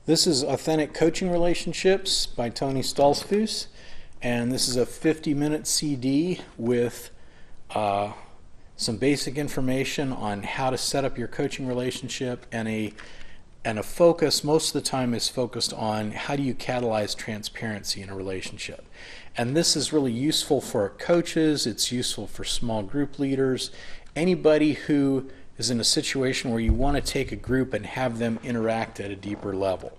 This is Authentic Coaching Relationships by Tony Stoltzfus, and this is a 50-minute CD with some basic information on how to set up your coaching relationship, and a focus most of the time is focused on how do you catalyze transparency in a relationship. And this is really useful for coaches, it's useful for small group leaders, anybody who is in a situation where you want to take a group and have them interact at a deeper level.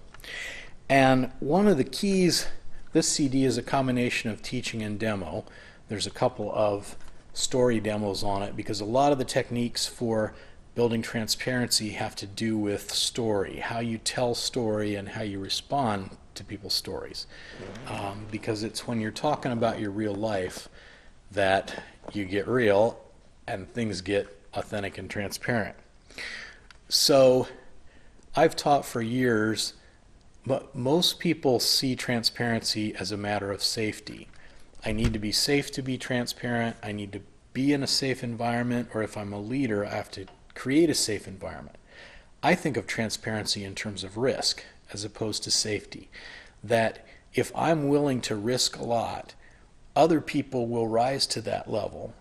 And one of the keys, this CD is a combination of teaching and demo. There's a couple of story demos on it because a lot of the techniques for building transparency have to do with story, how you tell story and how you respond to people's stories. Because it's when you're talking about your real life that you get real and things get authentic and transparent. So I've taught for years, but most people see transparency as a matter of safety. I need to be safe to be transparent. I need to be in a safe environment, or if I'm a leader, I have to create a safe environment. I think of transparency in terms of risk as opposed to safety. That if I'm willing to risk a lot, other people will rise to that level.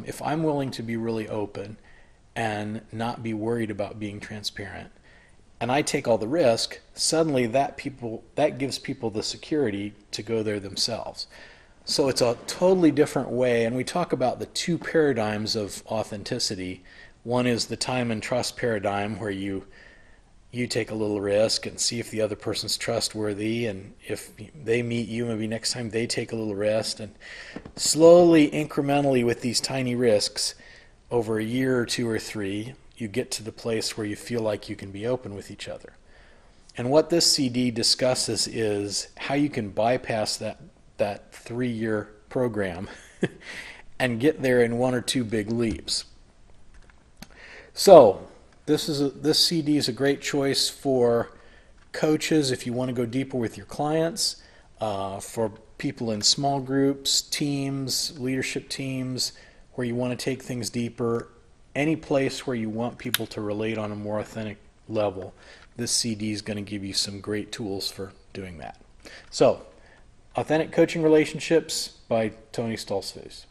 If I'm willing to be really open and not be worried about being transparent, and I take all the risk, suddenly that gives people the security to go there themselves. So it's a totally different way, and we talk about the two paradigms of authenticity. One is the time and trust paradigm, where you take a little risk and see if the other person's trustworthy, and if they meet you, maybe next time they take a little risk, and slowly, incrementally, with these tiny risks, over a year or two or three, you get to the place where you feel like you can be open with each other. And what this CD discusses is how you can bypass that 3-year program and get there in 1 or 2 big leaps. So this CD is a great choice for coaches if you want to go deeper with your clients, for people in small groups, teams, leadership teams, where you want to take things deeper, any place where you want people to relate on a more authentic level. This CD is going to give you some great tools for doing that. So, Authentic Coaching Relationships by Tony Stoltzfus.